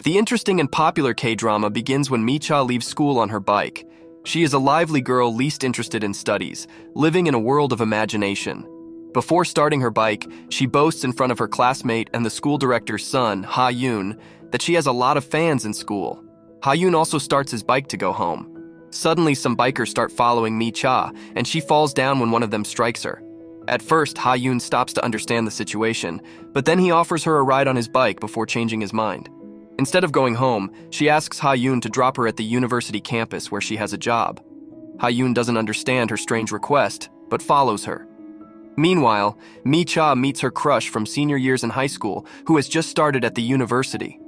The interesting and popular K-drama begins when Mi-cha leaves school on her bike. She is a lively girl least interested in studies, living in a world of imagination. Before starting her bike, she boasts in front of her classmate and the school director's son, Ha-yoon, that she has a lot of fans in school. Ha-yoon also starts his bike to go home. Suddenly, some bikers start following Mi-cha, and she falls down when one of them strikes her. At first, Ha-yoon stops to understand the situation, but then he offers her a ride on his bike before changing his mind. Instead of going home, she asks Ha-yoon to drop her at the university campus where she has a job. Ha-yoon doesn't understand her strange request, but follows her. Meanwhile, Mi-cha meets her crush from senior years in high school, who has just started at the university.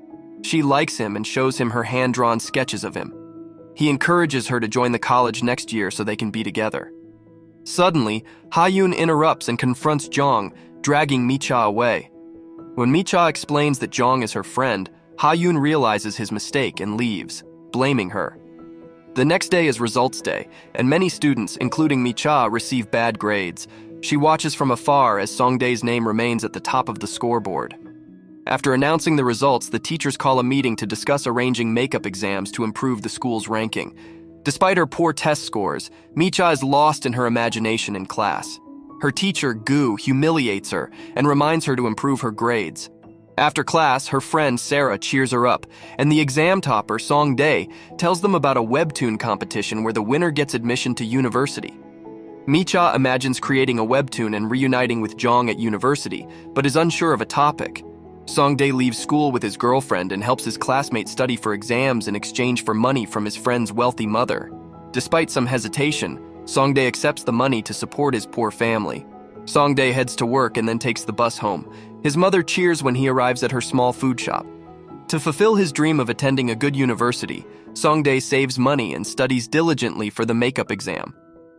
She likes him and shows him her hand-drawn sketches of him. He encourages her to join the college next year so they can be together. Suddenly, Ha-yoon interrupts and confronts Jong, dragging Mi-cha away. When Mi-cha explains that Jong is her friend, Ha-yoon realizes his mistake and leaves, blaming her. The next day is results day, and many students, including Mi-cha, receive bad grades. She watches from afar as Songdae's name remains at the top of the scoreboard. After announcing the results, the teachers call a meeting to discuss arranging makeup exams to improve the school's ranking. Despite her poor test scores, Mi-cha is lost in her imagination in class. Her teacher, Gu, humiliates her and reminds her to improve her grades. After class, her friend Sarah cheers her up, and the exam topper, Songdae, tells them about a webtoon competition where the winner gets admission to university. Mi-cha imagines creating a webtoon and reuniting with Jong at university, but is unsure of a topic. Songdae leaves school with his girlfriend and helps his classmate study for exams in exchange for money from his friend's wealthy mother. Despite some hesitation, Songdae accepts the money to support his poor family. Songdae heads to work and then takes the bus home. His mother cheers when he arrives at her small food shop. To fulfill his dream of attending a good university, Songdae saves money and studies diligently for the makeup exam.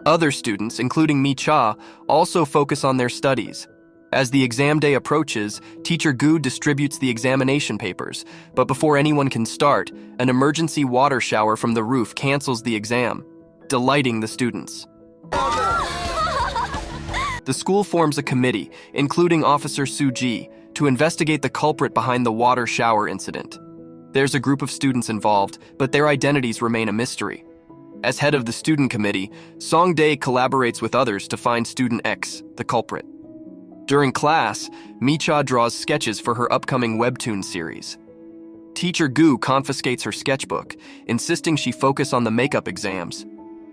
Other students, including Mi-cha, also focus on their studies. As the exam day approaches, Teacher Gu distributes the examination papers, but before anyone can start, an emergency water shower from the roof cancels the exam, delighting the students. The school forms a committee, including Officer Suji, to investigate the culprit behind the water shower incident. There's a group of students involved, but their identities remain a mystery. As head of the student committee, Songdae collaborates with others to find student X, the culprit. During class, Mi-cha draws sketches for her upcoming webtoon series. Teacher Gu confiscates her sketchbook, insisting she focus on the makeup exams.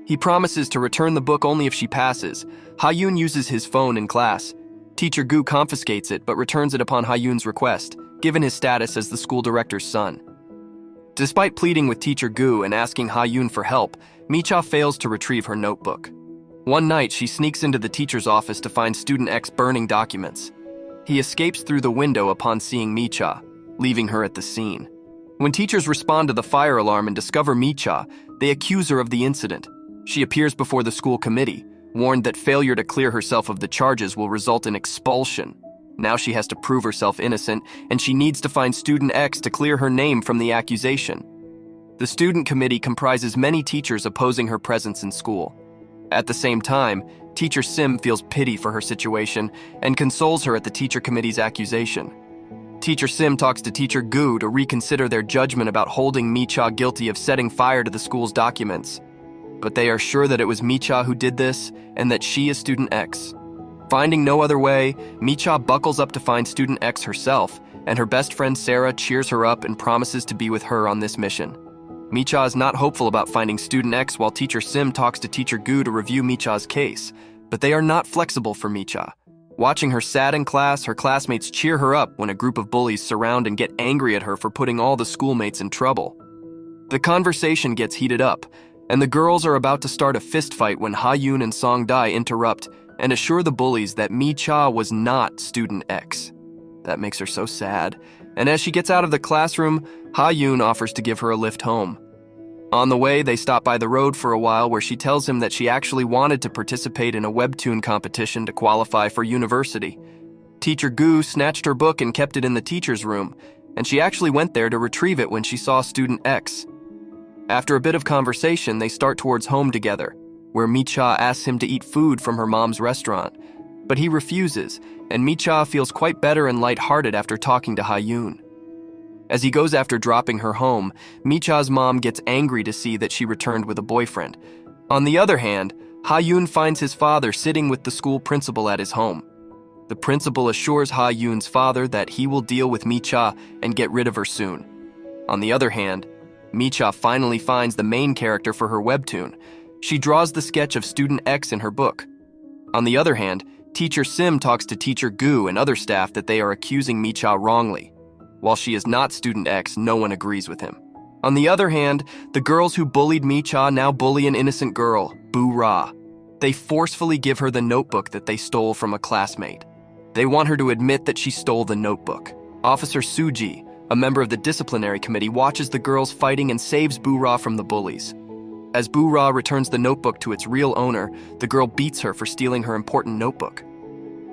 He promises to return the book only if she passes. Ha-yoon uses his phone in class. Teacher Gu confiscates it but returns it upon Ha-yoon's request, given his status as the school director's son. Despite pleading with Teacher Gu and asking Ha-yoon for help, Mi-cha fails to retrieve her notebook. One night, she sneaks into the teacher's office to find student X burning documents. He escapes through the window upon seeing Mi-cha, leaving her at the scene. When teachers respond to the fire alarm and discover Mi-cha, they accuse her of the incident. She appears before the school committee, warned that failure to clear herself of the charges will result in expulsion. Now she has to prove herself innocent, and she needs to find student X to clear her name from the accusation. The student committee comprises many teachers opposing her presence in school. At the same time, Teacher Sim feels pity for her situation and consoles her at the teacher committee's accusation. Teacher Sim talks to Teacher Gu to reconsider their judgment about holding Mi-cha guilty of setting fire to the school's documents. But they are sure that it was Mi-cha who did this and that she is student X. Finding no other way, Mi-cha buckles up to find student X herself, and her best friend Sarah cheers her up and promises to be with her on this mission. Mi-cha is not hopeful about finding student X while Teacher Sim talks to Teacher Gu to review Mi-cha's case, but they are not flexible for Mi-cha. Watching her sad in class, her classmates cheer her up when a group of bullies surround and get angry at her for putting all the schoolmates in trouble. The conversation gets heated up, and the girls are about to start a fistfight when Ha-yoon and Songdae interrupt and assure the bullies that Mi-cha was not student X. That makes her so sad, and as she gets out of the classroom, Ha-yoon offers to give her a lift home. On the way, they stop by the road for a while where she tells him that she actually wanted to participate in a webtoon competition to qualify for university. Teacher Gu snatched her book and kept it in the teacher's room, and she actually went there to retrieve it when she saw student X. After a bit of conversation, they start towards home together, where Mi-cha asks him to eat food from her mom's restaurant. But he refuses, and Mi-cha feels quite better and lighthearted after talking to Ha-yoon. As he goes after dropping her home, Micha's mom gets angry to see that she returned with a boyfriend. On the other hand, Ha-yoon finds his father sitting with the school principal at his home. The principal assures Ha-yoon's father that he will deal with Micha and get rid of her soon. On the other hand, Micha finally finds the main character for her webtoon. She draws the sketch of Student X in her book. On the other hand, Teacher Sim talks to Teacher Gu and other staff that they are accusing Micha wrongly. While she is not Student X, no one agrees with him. On the other hand, the girls who bullied Micha now bully an innocent girl, Bu-ra. They forcefully give her the notebook that they stole from a classmate. They want her to admit that she stole the notebook. Officer Suji, a member of the disciplinary committee, watches the girls fighting and saves Bu-ra from the bullies. As Bu-ra returns the notebook to its real owner, the girl beats her for stealing her important notebook.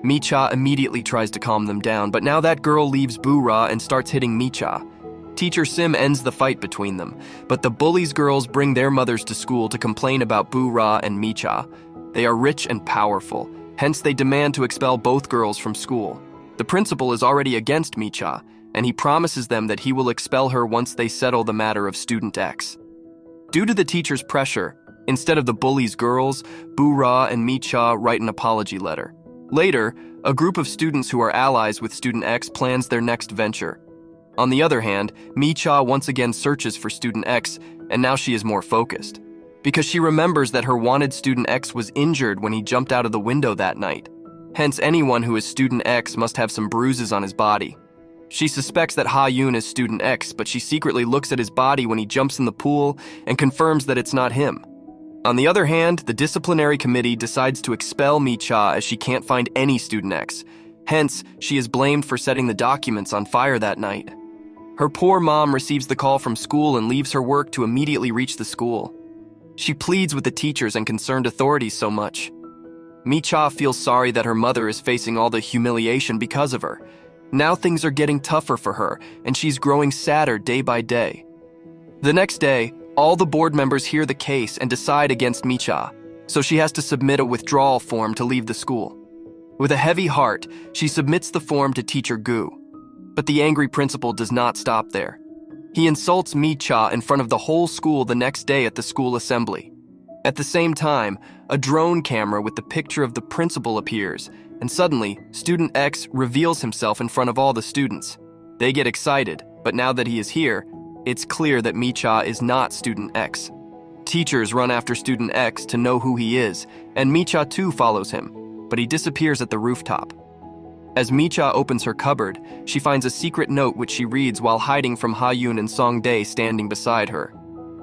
Micha immediately tries to calm them down, but now that girl leaves Bu-ra and starts hitting Micha. Teacher Sim ends the fight between them, but the bullies' girls bring their mothers to school to complain about Bu-ra and Micha. They are rich and powerful, hence they demand to expel both girls from school. The principal is already against Micha, and he promises them that he will expel her once they settle the matter of Student X. Due to the teacher's pressure, instead of the bullies' girls, Bu-ra and Micha write an apology letter. Later, a group of students who are allies with Student X plans their next venture. On the other hand, Micha once again searches for Student X, and now she is more focused. Because she remembers that her wanted Student X was injured when he jumped out of the window that night. Hence, anyone who is Student X must have some bruises on his body. She suspects that Ha-yoon is Student X, but she secretly looks at his body when he jumps in the pool and confirms that it's not him. On the other hand, the disciplinary committee decides to expel Micha as she can't find any Student X. Hence, she is blamed for setting the documents on fire that night. Her poor mom receives the call from school and leaves her work to immediately reach the school. She pleads with the teachers and concerned authorities so much. Micha feels sorry that her mother is facing all the humiliation because of her. Now things are getting tougher for her, and she's growing sadder day by day. The next day, all the board members hear the case and decide against Micha, so she has to submit a withdrawal form to leave the school. With a heavy heart, she submits the form to Teacher Gu. But the angry principal does not stop there. He insults Micha in front of the whole school the next day at the school assembly. At the same time, a drone camera with the picture of the principal appears, and suddenly, Student X reveals himself in front of all the students. They get excited, but now that he is here, it's clear that Micha is not Student X. Teachers run after Student X to know who he is, and Micha too follows him, but he disappears at the rooftop. As Micha opens her cupboard, she finds a secret note which she reads while hiding from Ha-yoon and Song-dae standing beside her.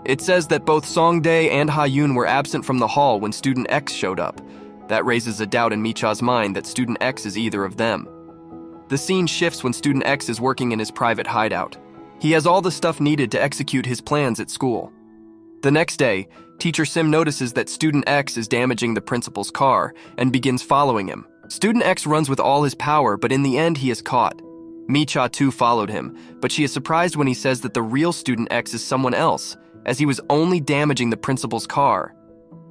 It says that both Song-dae and Ha-yoon were absent from the hall when Student X showed up. That raises a doubt in Micha's mind that Student X is either of them. The scene shifts when Student X is working in his private hideout. He has all the stuff needed to execute his plans at school. The next day, Teacher Sim notices that Student X is damaging the principal's car and begins following him. Student X runs with all his power, but in the end he is caught. Micha too followed him, but she is surprised when he says that the real Student X is someone else, as he was only damaging the principal's car.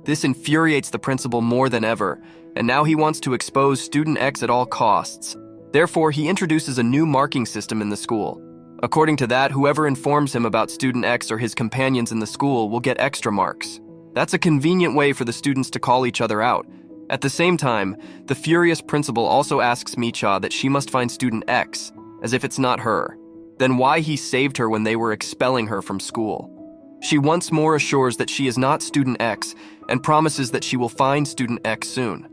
This infuriates the principal more than ever, and now he wants to expose Student X at all costs. Therefore, he introduces a new marking system in the school. According to that, whoever informs him about Student X or his companions in the school will get extra marks. That's a convenient way for the students to call each other out. At the same time, the furious principal also asks Micha that she must find Student X, as if it's not her. Then why he saved her when they were expelling her from school. She once more assures that she is not Student X and promises that she will find Student X soon.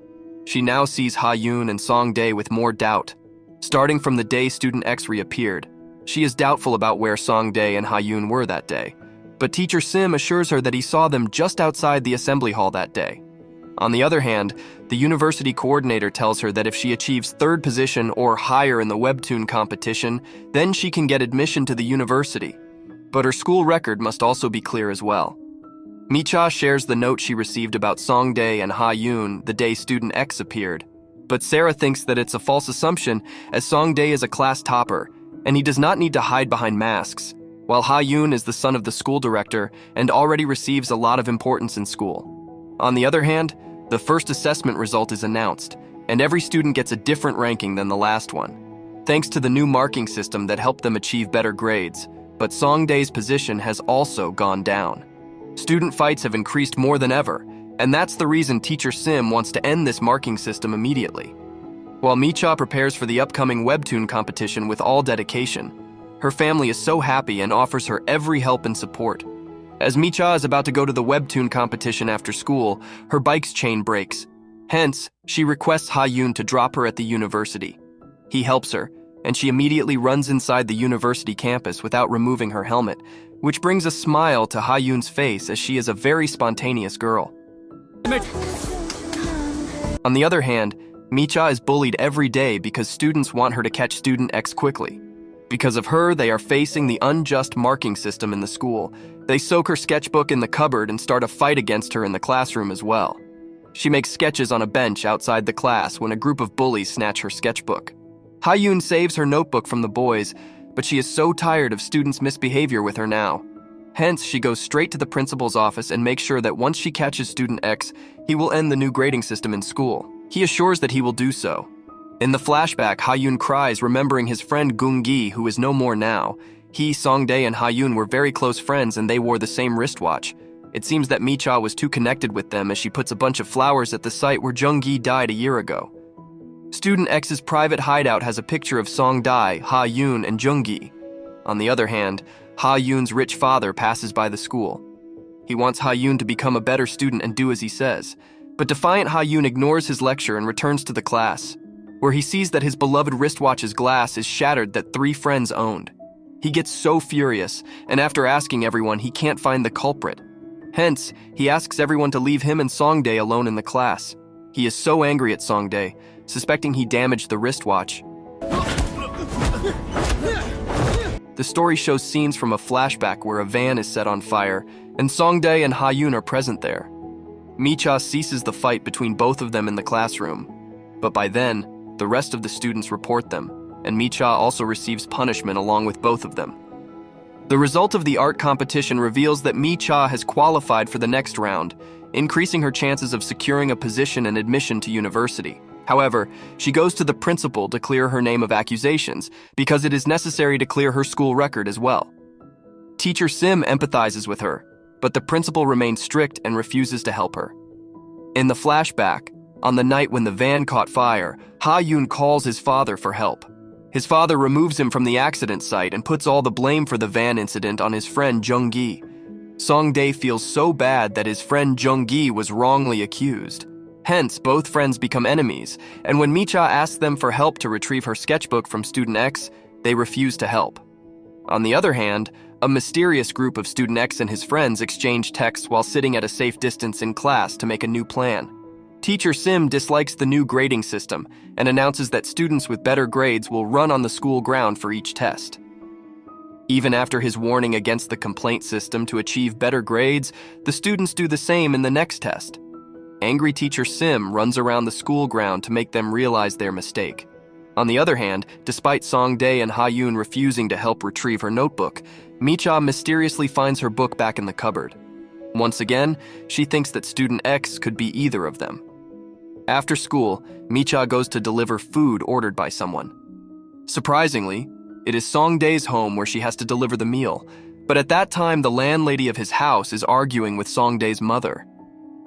She now sees Ha-yoon and Song-dae with more doubt. Starting from the day Student X reappeared, she is doubtful about where Song-dae and Ha-yoon were that day. But Teacher Sim assures her that he saw them just outside the assembly hall that day. On the other hand, the university coordinator tells her that if she achieves third position or higher in the webtoon competition, then she can get admission to the university. But her school record must also be clear as well. Micha shares the note she received about Song-dae and Ha-yoon the day Student X appeared. But Sarah thinks that it's a false assumption, as Song-dae is a class topper, and he does not need to hide behind masks, while Ha-yoon is the son of the school director and already receives a lot of importance in school. On the other hand, the first assessment result is announced, and every student gets a different ranking than the last one. thanks to the new marking system that helped them achieve better grades, but Songdae's position has also gone down. Student fights have increased more than ever, and that's the reason Teacher Sim wants to end this marking system immediately. While Micha prepares for the upcoming webtoon competition with all dedication, her family is so happy and offers her every help and support. As Micha is about to go to the webtoon competition after school, her bike's chain breaks. Hence, she requests Ha-yoon to drop her at the university. He helps her, and she immediately runs inside the university campus without removing her helmet, which brings a smile to Ha-yoon's face as she is a very spontaneous girl. On the other hand, Micha is bullied every day because students want her to catch student X quickly. Because of her, they are facing the unjust marking system in the school. They soak her sketchbook in the cupboard and start a fight against her in the classroom as well. She makes sketches on a bench outside the class when a group of bullies snatch her sketchbook. Ha-yoon saves her notebook from the boys, but she is so tired of students' misbehavior with her now. Hence, she goes straight to the principal's office and makes sure that once she catches student X, he will end the new grading system in school. He assures that he will do so. In the flashback, Ha-yoon cries remembering his friend Gung-gi, who is no more now. He, Songdae, and Ha-yoon were very close friends and they wore the same wristwatch. It seems that Micha was too connected with them as she puts a bunch of flowers at the site where Jung-gi died a year ago. Student X's private hideout has a picture of Songdae, Ha-yoon, and Jung-gi. On the other hand, Ha-yoon's rich father passes by the school. He wants Ha-yoon to become a better student and do as he says, but defiant Ha-yoon ignores his lecture and returns to the class, where he sees that his beloved wristwatch's glass is shattered that 3 friends owned. He gets so furious, and after asking everyone, he can't find the culprit. Hence, he asks everyone to leave him and Songdae alone in the class. He is so angry at Songdae, suspecting he damaged the wristwatch. The story shows scenes from a flashback where a van is set on fire, and Songdae and Ha-yoon are present there. Micha ceases the fight between both of them in the classroom, but by then, the rest of the students report them, and Micha also receives punishment along with both of them. The result of the art competition reveals that Micha has qualified for the next round, increasing her chances of securing a position and admission to university. However, she goes to the principal to clear her name of accusations because it is necessary to clear her school record as well. Teacher Sim empathizes with her, but the principal remains strict and refuses to help her. In the flashback, on the night when the van caught fire, Ha-yoon calls his father for help. His father removes him from the accident site and puts all the blame for the van incident on his friend Jung-gi. Songdae feels so bad that his friend Jung-gi was wrongly accused. Hence, both friends become enemies, and when Micha asks them for help to retrieve her sketchbook from student X, they refuse to help. On the other hand, a mysterious group of student X and his friends exchange texts while sitting at a safe distance in class to make a new plan. Teacher Sim dislikes the new grading system and announces that students with better grades will run on the school ground for each test. Even after his warning against the complaint system to achieve better grades, the students do the same in the next test. Angry Teacher Sim runs around the school ground to make them realize their mistake. On the other hand, despite Songdae and Ha-yoon refusing to help retrieve her notebook, Micha mysteriously finds her book back in the cupboard. Once again, she thinks that student X could be either of them. After school, Micha goes to deliver food ordered by someone. Surprisingly, it is Songdae's home where she has to deliver the meal, but at that time the landlady of his house is arguing with Songdae's mother.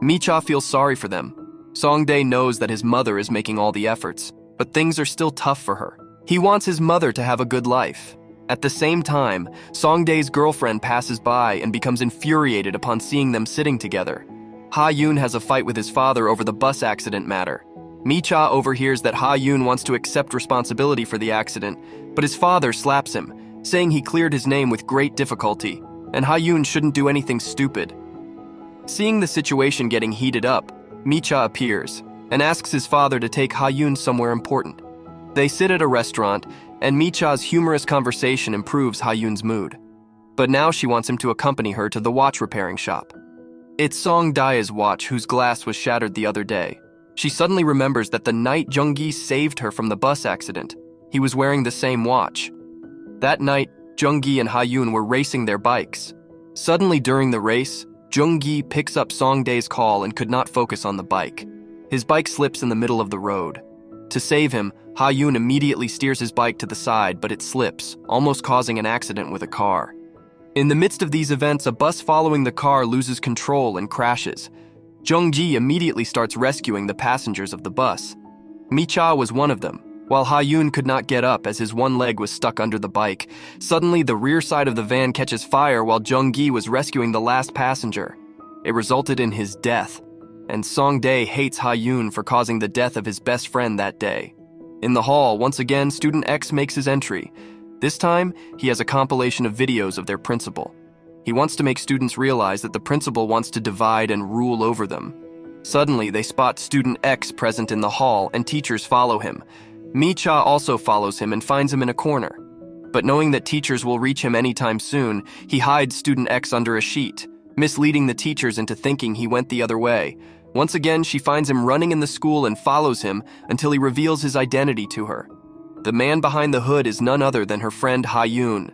Micha feels sorry for them. Songdae knows that his mother is making all the efforts, but things are still tough for her. He wants his mother to have a good life. At the same time, Songdae's girlfriend passes by and becomes infuriated upon seeing them sitting together. Ha-yoon has a fight with his father over the bus accident matter. Micha overhears that Ha-yoon wants to accept responsibility for the accident, but his father slaps him, saying he cleared his name with great difficulty, and Ha-yoon shouldn't do anything stupid. Seeing the situation getting heated up, Micha appears and asks his father to take Ha-yoon somewhere important. They sit at a restaurant, and Micha's humorous conversation improves Ha-yoon's mood. But now she wants him to accompany her to the watch repairing shop. It's Songdae's watch whose glass was shattered the other day. She suddenly remembers that the night Jung-gi saved her from the bus accident, he was wearing the same watch. That night, Jung-gi and Ha-yoon were racing their bikes. Suddenly during the race, Jung-gi picks up Songdae's call and could not focus on the bike. His bike slips in the middle of the road. To save him, Ha-yoon immediately steers his bike to the side, but it slips, almost causing an accident with a car. In the midst of these events, a bus following the car loses control and crashes. Jung-ji immediately starts rescuing the passengers of the bus. Mi-cha was one of them. While Ha-yoon could not get up as his one leg was stuck under the bike, suddenly the rear side of the van catches fire while Jung-gi was rescuing the last passenger. It resulted in his death, and Song-dae hates Ha-yoon for causing the death of his best friend that day. In the hall, once again, Student X makes his entry. This time, he has a compilation of videos of their principal. He wants to make students realize that the principal wants to divide and rule over them. Suddenly, they spot Student X present in the hall, and teachers follow him. Mi-cha also follows him and finds him in a corner. But knowing that teachers will reach him anytime soon, he hides Student X under a sheet, misleading the teachers into thinking he went the other way. Once again, she finds him running in the school and follows him until he reveals his identity to her. The man behind the hood is none other than her friend Ha-yoon.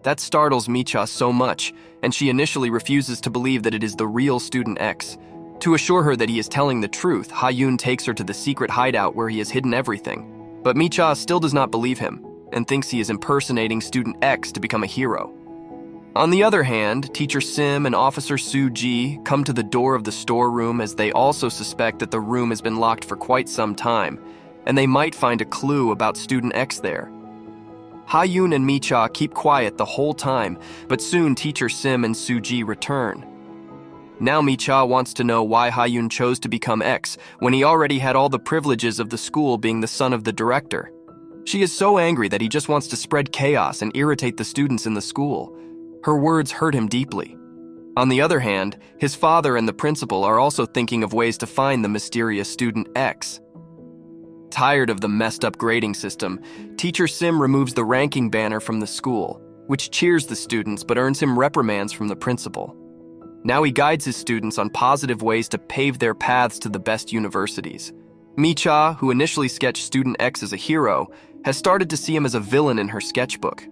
That startles Mi-cha so much, and she initially refuses to believe that it is the real Student X. To assure her that he is telling the truth, Ha-yoon takes her to the secret hideout where he has hidden everything. But Mi-cha still does not believe him, and thinks he is impersonating Student X to become a hero. On the other hand, Teacher Sim and Officer Soo-ji come to the door of the storeroom as they also suspect that the room has been locked for quite some time, and they might find a clue about Student X there. Ha-yoon and Mi-cha keep quiet the whole time, but soon Teacher Sim and Soo-ji return. Now Mi-cha wants to know why Ha-yoon chose to become X when he already had all the privileges of the school being the son of the director. She is so angry that he just wants to spread chaos and irritate the students in the school. Her words hurt him deeply. On the other hand, his father and the principal are also thinking of ways to find the mysterious Student X. Tired of the messed-up grading system, Teacher Sim removes the ranking banner from the school, which cheers the students but earns him reprimands from the principal. Now he guides his students on positive ways to pave their paths to the best universities. Mi-cha, who initially sketched Student X as a hero, has started to see him as a villain in her sketchbook.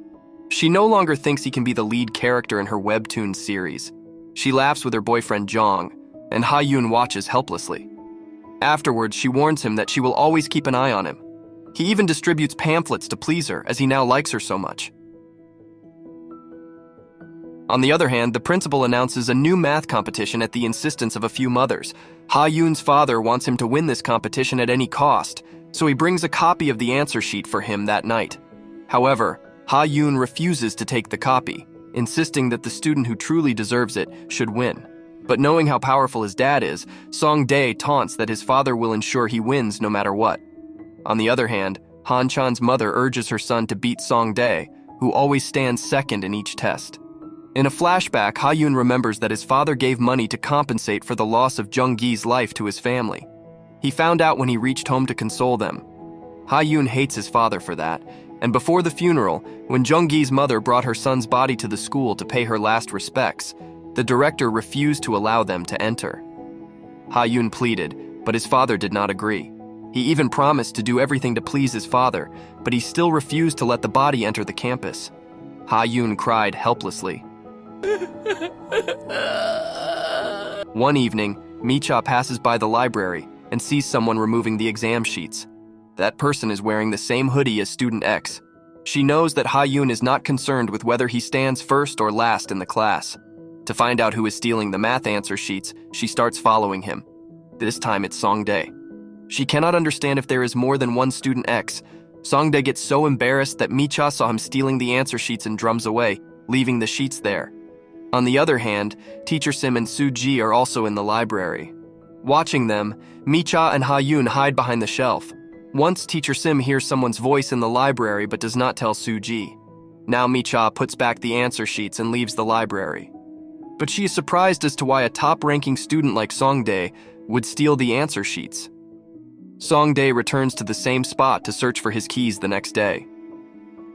She no longer thinks he can be the lead character in her webtoon series. She laughs with her boyfriend Jong, and Ha-yoon watches helplessly. Afterwards, she warns him that she will always keep an eye on him. He even distributes pamphlets to please her, as he now likes her so much. On the other hand, the principal announces a new math competition at the insistence of a few mothers. Ha-yoon's father wants him to win this competition at any cost, so he brings a copy of the answer sheet for him that night. However, Ha-yoon refuses to take the copy, insisting that the student who truly deserves it should win. But knowing how powerful his dad is, Song-dae taunts that his father will ensure he wins no matter what. On the other hand, Han-chan's mother urges her son to beat Song-dae, who always stands second in each test. In a flashback, Ha-yoon remembers that his father gave money to compensate for the loss of Jung-gi's life to his family. He found out when he reached home to console them. Ha-yoon hates his father for that, and before the funeral, when Jung-gi's mother brought her son's body to the school to pay her last respects, the director refused to allow them to enter. Ha-yoon pleaded, but his father did not agree. He even promised to do everything to please his father, but he still refused to let the body enter the campus. Ha-yoon cried helplessly. One evening, Mi-cha passes by the library and sees someone removing the exam sheets. That person is wearing the same hoodie as Student X. She knows that Ha-yoon is not concerned with whether he stands first or last in the class. To find out who is stealing the math answer sheets, she starts following him. This time it's Song-dae. She cannot understand if there is more than one Student X. Song-dae gets so embarrassed that Mi-cha saw him stealing the answer sheets and drums away, leaving the sheets there. On the other hand, Teacher Sim and Soo-ji are also in the library. Watching them, Mi-cha and Ha-yoon hide behind the shelf. Once, Teacher Sim hears someone's voice in the library but does not tell Soo-ji. Now Mi-cha puts back the answer sheets and leaves the library. But she is surprised as to why a top-ranking student like Song-dae would steal the answer sheets. Song-dae returns to the same spot to search for his keys the next day.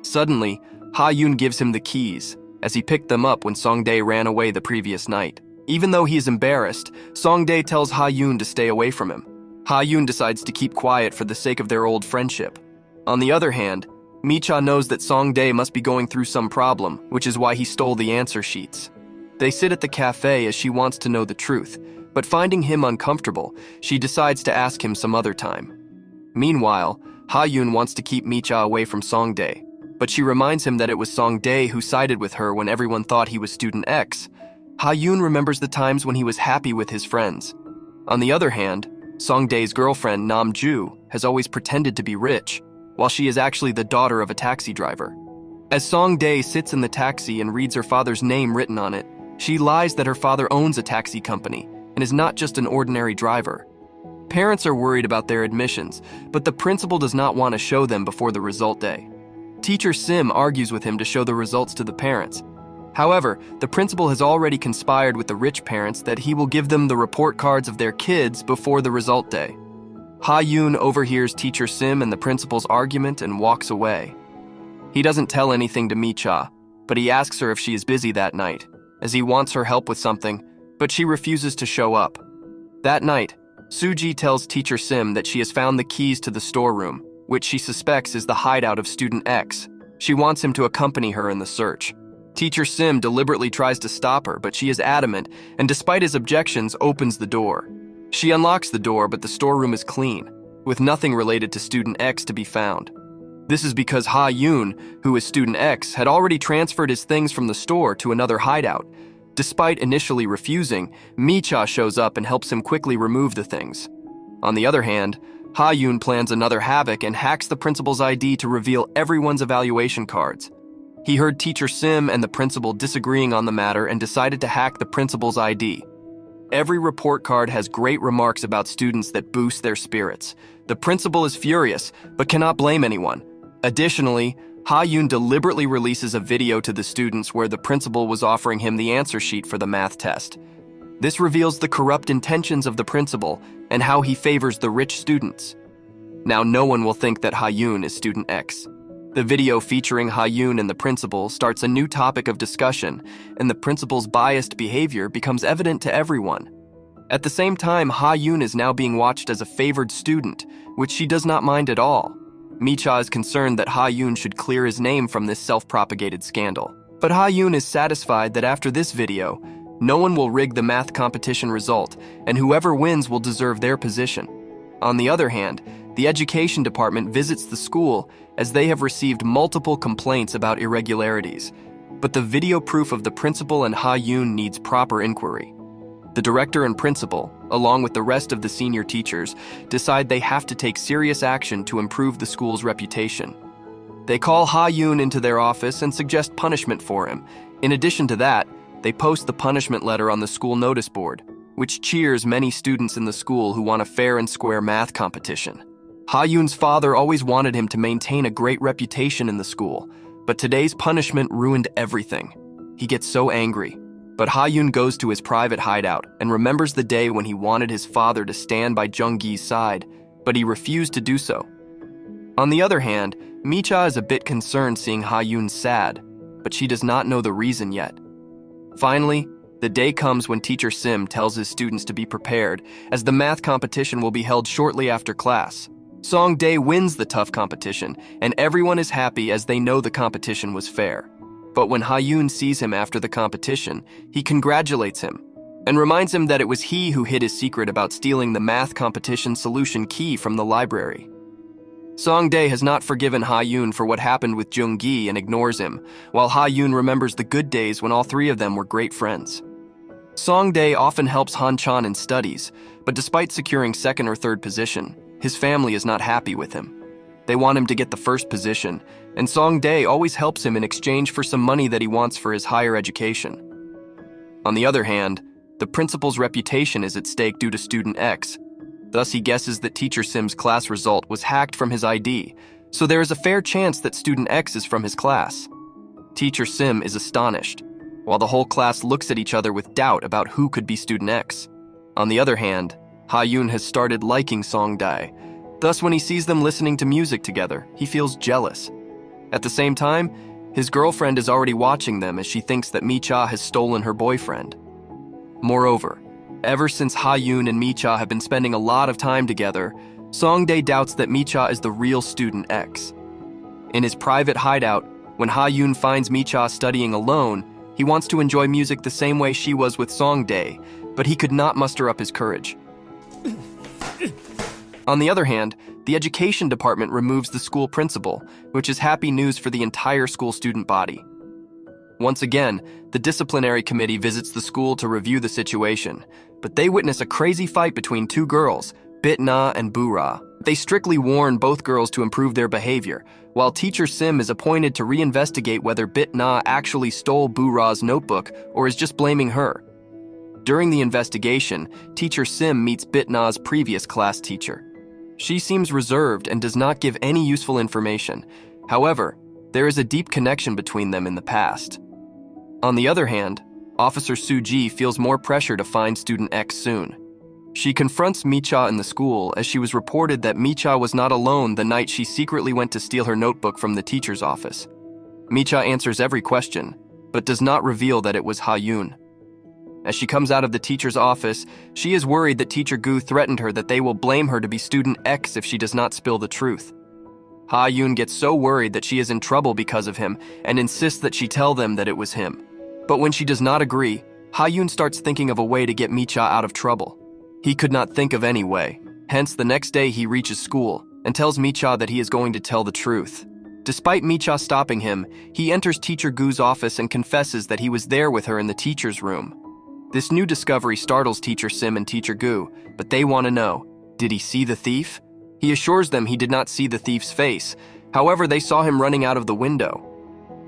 Suddenly, Ha-yoon gives him the keys, as he picked them up when Song-dae ran away the previous night. Even though he is embarrassed, Song-dae tells Ha-yoon to stay away from him. Ha-yoon decides to keep quiet for the sake of their old friendship. On the other hand, Mi-cha knows that Song-dae must be going through some problem, which is why he stole the answer sheets. They sit at the cafe as she wants to know the truth, but finding him uncomfortable, she decides to ask him some other time. Meanwhile, Ha-yoon wants to keep Mi-cha away from Song-dae, but she reminds him that it was Song-dae who sided with her when everyone thought he was student X. Ha-yoon remembers the times when he was happy with his friends. On the other hand, Song-dae's girlfriend, Nam-ju, has always pretended to be rich, while she is actually the daughter of a taxi driver. As Song-dae sits in the taxi and reads her father's name written on it, she lies that her father owns a taxi company and is not just an ordinary driver. Parents are worried about their admissions, but the principal does not want to show them before the result day. Teacher Sim argues with him to show the results to the parents. However, the principal has already conspired with the rich parents that he will give them the report cards of their kids before the result day. Ha-yoon overhears Teacher Sim and the principal's argument and walks away. He doesn't tell anything to Mi-cha, but he asks her if she is busy that night, as he wants her help with something, but she refuses to show up. That night, Soo-ji tells Teacher Sim that she has found the keys to the storeroom, which she suspects is the hideout of student X. She wants him to accompany her in the search. Teacher Sim deliberately tries to stop her, but she is adamant, and despite his objections, opens the door. She unlocks the door, but the storeroom is clean, with nothing related to student X to be found. This is because Ha-yoon, who is student X, had already transferred his things from the store to another hideout. Despite initially refusing, Mi-cha shows up and helps him quickly remove the things. On the other hand, Ha-yoon plans another havoc and hacks the principal's ID to reveal everyone's evaluation cards. He heard Teacher Sim and the principal disagreeing on the matter and decided to hack the principal's ID. Every report card has great remarks about students that boost their spirits. The principal is furious, but cannot blame anyone. Additionally, Ha-yoon deliberately releases a video to the students where the principal was offering him the answer sheet for the math test. This reveals the corrupt intentions of the principal and how he favors the rich students. Now no one will think that Ha-yoon is student X. The video featuring Ha-yoon and the principal starts a new topic of discussion, and the principal's biased behavior becomes evident to everyone. At the same time, Ha-yoon is now being watched as a favored student, which she does not mind at all. Mi-cha is concerned that Ha-yoon should clear his name from this self-propagated scandal. But Ha-yoon is satisfied that after this video, no one will rig the math competition result, and whoever wins will deserve their position. On the other hand, the education department visits the school as they have received multiple complaints about irregularities. But the video proof of the principal and Ha-yoon needs proper inquiry. The director and principal, along with the rest of the senior teachers, decide they have to take serious action to improve the school's reputation. They call Ha-yoon into their office and suggest punishment for him. In addition to that, they post the punishment letter on the school notice board, which cheers many students in the school who want a fair and square math competition. Ha-yoon's father always wanted him to maintain a great reputation in the school, but today's punishment ruined everything. He gets so angry. But Ha-yoon goes to his private hideout and remembers the day when he wanted his father to stand by Jung-gi's side, but he refused to do so. On the other hand, Mi-cha is a bit concerned seeing Ha-yoon sad, but she does not know the reason yet. Finally, the day comes when Teacher Sim tells his students to be prepared, as the math competition will be held shortly after class. Song-dae wins the tough competition, and everyone is happy as they know the competition was fair. But when Ha-yoon sees him after the competition, he congratulates him and reminds him that it was he who hid his secret about stealing the math competition solution key from the library. Song-dae has not forgiven Ha-yoon for what happened with Jung-gi and ignores him, while Ha-yoon remembers the good days when all three of them were great friends. Song-dae often helps Han-chan in studies, but despite securing second or third position, his family is not happy with him. They want him to get the first position, and Song-dae always helps him in exchange for some money that he wants for his higher education. On the other hand, the principal's reputation is at stake due to student X. Thus, he guesses that Teacher Sim's class result was hacked from his ID, so there is a fair chance that student X is from his class. Teacher Sim is astonished, while the whole class looks at each other with doubt about who could be student X. On the other hand, Ha-yoon has started liking Song-dae. Thus, when he sees them listening to music together, he feels jealous. At the same time, his girlfriend is already watching them as she thinks that Mi-cha has stolen her boyfriend. Moreover, ever since Ha-yoon and Mi-cha have been spending a lot of time together, Song-dae doubts that Mi-cha is the real student X. In his private hideout, when Ha-yoon finds Mi-cha studying alone, he wants to enjoy music the same way she was with Song-dae, but he could not muster up his courage. On the other hand, the education department removes the school principal, which is happy news for the entire school student body. Once again, the disciplinary committee visits the school to review the situation, but they witness a crazy fight between two girls, Bitna and Bura. They strictly warn both girls to improve their behavior, while Teacher Sim is appointed to reinvestigate whether Bitna actually stole Bura's notebook or is just blaming her. During the investigation, Teacher Sim meets Bitna's previous class teacher. She seems reserved and does not give any useful information. However, there is a deep connection between them in the past. On the other hand, Officer Suji feels more pressure to find student X soon. She confronts Micha in the school as she was reported that Micha was not alone the night she secretly went to steal her notebook from the teacher's office. Micha answers every question, but does not reveal that it was Ha-yoon. As she comes out of the teacher's office, she is worried that Teacher Gu threatened her that they will blame her to be student X if she does not spill the truth. Ha-yoon gets so worried that she is in trouble because of him and insists that she tell them that it was him. But when she does not agree, Ha-yoon starts thinking of a way to get Micha out of trouble. He could not think of any way. Hence, the next day he reaches school and tells Micha that he is going to tell the truth. Despite Micha stopping him, he enters Teacher Gu's office and confesses that he was there with her in the teacher's room. This new discovery startles Teacher Sim and Teacher Gu, but they want to know, did he see the thief? He assures them he did not see the thief's face. However, they saw him running out of the window.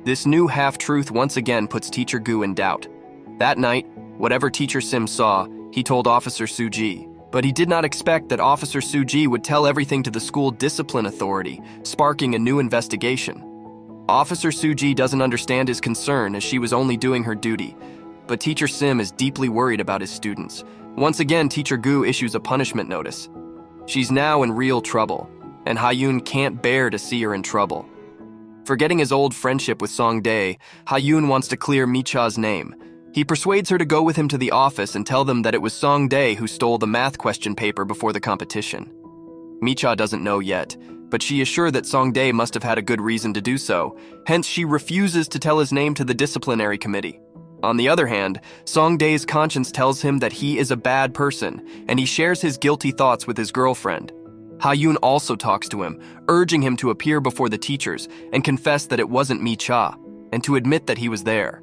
This new half-truth once again puts Teacher Gu in doubt. That night, whatever Teacher Sim saw, he told Officer Suji, but he did not expect that Officer Suji would tell everything to the school discipline authority, sparking a new investigation. Officer Suji doesn't understand his concern as she was only doing her duty, but Teacher Sim is deeply worried about his students. Once again, Teacher Gu issues a punishment notice. She's now in real trouble, and Ha-yoon can't bear to see her in trouble. Forgetting his old friendship with Song-dae, Ha-yoon wants to clear Micha's name. He persuades her to go with him to the office and tell them that it was Song-dae who stole the math question paper before the competition. Micha doesn't know yet, but she is sure that Song-dae must have had a good reason to do so, hence she refuses to tell his name to the disciplinary committee. On the other hand, Song-dae's conscience tells him that he is a bad person, and he shares his guilty thoughts with his girlfriend. Ha-yoon also talks to him, urging him to appear before the teachers and confess that it wasn't Micha, and to admit that he was there.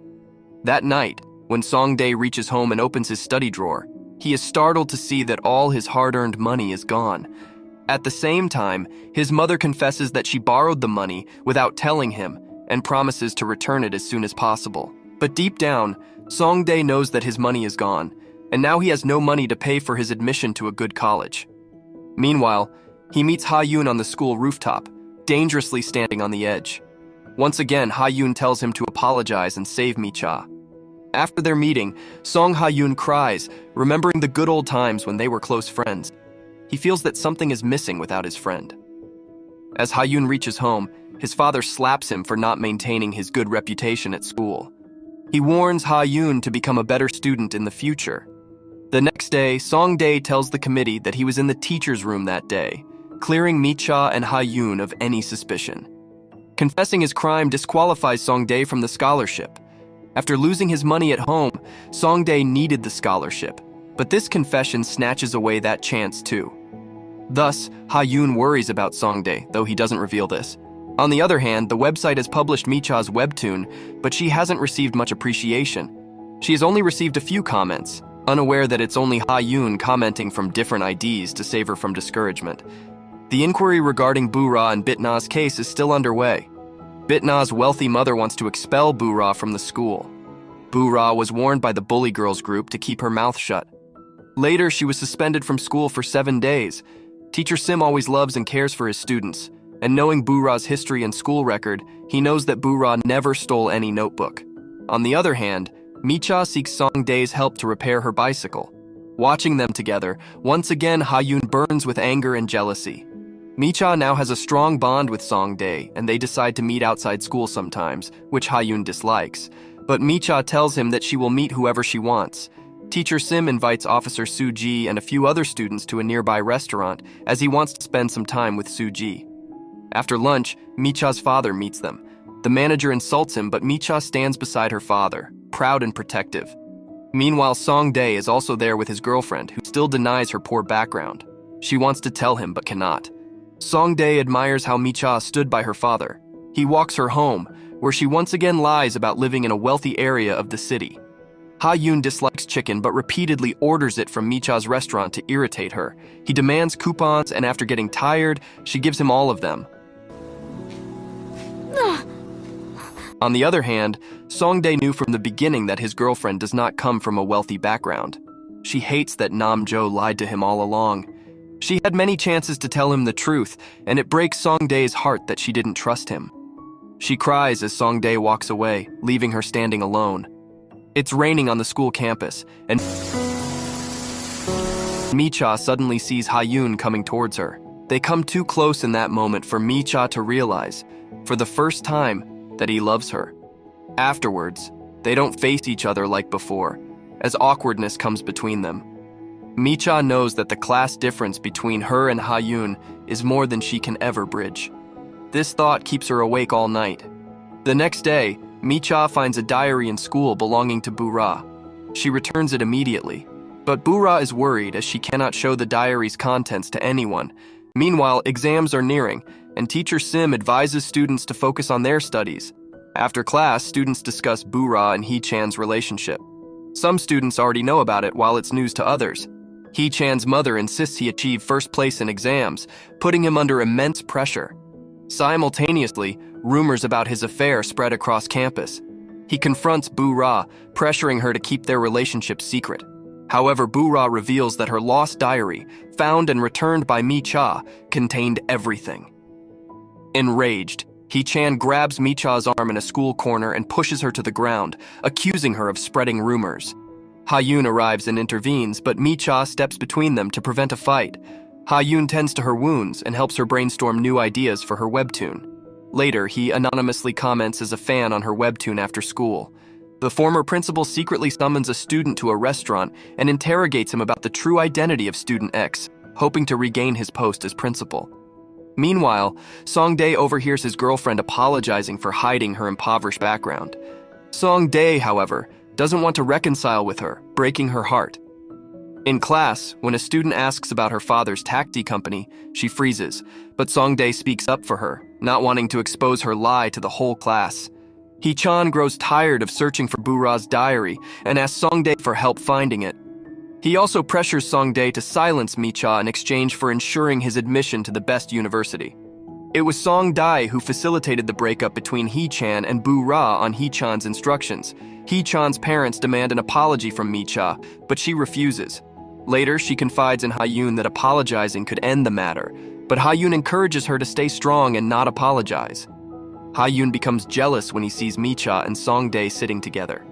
That night, when Song-dae reaches home and opens his study drawer, he is startled to see that all his hard-earned money is gone. At the same time, his mother confesses that she borrowed the money without telling him and promises to return it as soon as possible. But deep down, Song-dae knows that his money is gone, and now he has no money to pay for his admission to a good college. Meanwhile, he meets Ha-yoon on the school rooftop, dangerously standing on the edge. Once again, Ha-yoon tells him to apologize and save Micha. After their meeting, Song Ha-yoon cries, remembering the good old times when they were close friends. He feels that something is missing without his friend. As Ha-yoon reaches home, his father slaps him for not maintaining his good reputation at school. He warns Ha-yoon to become a better student in the future. The next day, Song-dae tells the committee that he was in the teacher's room that day, clearing Micha and Ha-yoon of any suspicion. Confessing his crime disqualifies Song-dae from the scholarship. After losing his money at home, Song-dae needed the scholarship, but this confession snatches away that chance too. Thus, Ha-yoon worries about Song-dae, though he doesn't reveal this. On the other hand, the website has published Micha's webtoon, but she hasn't received much appreciation. She has only received a few comments, unaware that it's only Ha-yoon commenting from different IDs to save her from discouragement. The inquiry regarding Bura and Bitna's case is still underway. Bitna's wealthy mother wants to expel Bura from the school. Bura was warned by the bully girls group to keep her mouth shut. Later, she was suspended from school for 7 days. Teacher Sim always loves and cares for his students, and knowing Bura's history and school record, he knows that Bura never stole any notebook. On the other hand, Micha seeks Song-dae's help to repair her bicycle. Watching them together, once again Ha-yoon burns with anger and jealousy. Micha now has a strong bond with Song-dae, and they decide to meet outside school sometimes, which Ha-yoon dislikes. But Micha tells him that she will meet whoever she wants. Teacher Sim invites Officer Suji and a few other students to a nearby restaurant, as he wants to spend some time with Suji. After lunch, Micha's father meets them. The manager insults him, but Micha stands beside her father, proud and protective. Meanwhile, Song-dae is also there with his girlfriend, who still denies her poor background. She wants to tell him, but cannot. Songdae admires how Mi-cha stood by her father. He walks her home, where she once again lies about living in a wealthy area of the city. Ha-yoon dislikes chicken but repeatedly orders it from Mi-cha's restaurant to irritate her. He demands coupons, and after getting tired, she gives him all of them. On the other hand, Songdae knew from the beginning that his girlfriend does not come from a wealthy background. She hates that Nam-jo lied to him all along. She had many chances to tell him the truth, and it breaks Songdae's heart that she didn't trust him. She cries as Songdae walks away, leaving her standing alone. It's raining on the school campus, and Mi-cha suddenly sees Ha-yoon coming towards her. They come too close in that moment for Mi-cha to realize, for the first time, that he loves her. Afterwards, they don't face each other like before, as awkwardness comes between them. Mi-cha knows that the class difference between her and Ha-yoon is more than she can ever bridge. This thought keeps her awake all night. The next day, Mi-cha finds a diary in school belonging to Bu-ra. She returns it immediately, but Bu-ra is worried as she cannot show the diary's contents to anyone. Meanwhile, exams are nearing, and teacher Sim advises students to focus on their studies. After class, students discuss Bu-ra and Hee-chan's relationship. Some students already know about it, while it's news to others. Hee-chan's mother insists he achieve first place in exams, putting him under immense pressure. Simultaneously, rumors about his affair spread across campus. He confronts Bu-ra, pressuring her to keep their relationship secret. However, Bu-ra reveals that her lost diary, found and returned by Mi-cha, contained everything. Enraged, Hee-chan grabs Mi-cha's arm in a school corner and pushes her to the ground, accusing her of spreading rumors. Ha-yoon arrives and intervenes, but Mi-cha steps between them to prevent a fight. Ha-yoon tends to her wounds and helps her brainstorm new ideas for her webtoon. Later, he anonymously comments as a fan on her webtoon after school. The former principal secretly summons a student to a restaurant and interrogates him about the true identity of student X, hoping to regain his post as principal. Meanwhile, Songdae overhears his girlfriend apologizing for hiding her impoverished background. Songdae, however, doesn't want to reconcile with her, breaking her heart. In class, when a student asks about her father's taxi company, she freezes, but Songdae speaks up for her, not wanting to expose her lie to the whole class. Hee-chan grows tired of searching for Bu-ra's diary and asks Songdae for help finding it. He also pressures Songdae to silence Mi-cha in exchange for ensuring his admission to the best university. It was Songdae who facilitated the breakup between Hee-chan and Bu-ra on Hee-chan's instructions. Hee-chan's parents demand an apology from Mi-cha, but she refuses. Later, she confides in Ha-yoon that apologizing could end the matter, but Ha-yoon encourages her to stay strong and not apologize. Ha-yoon becomes jealous when he sees Mi-cha and Songdae sitting together.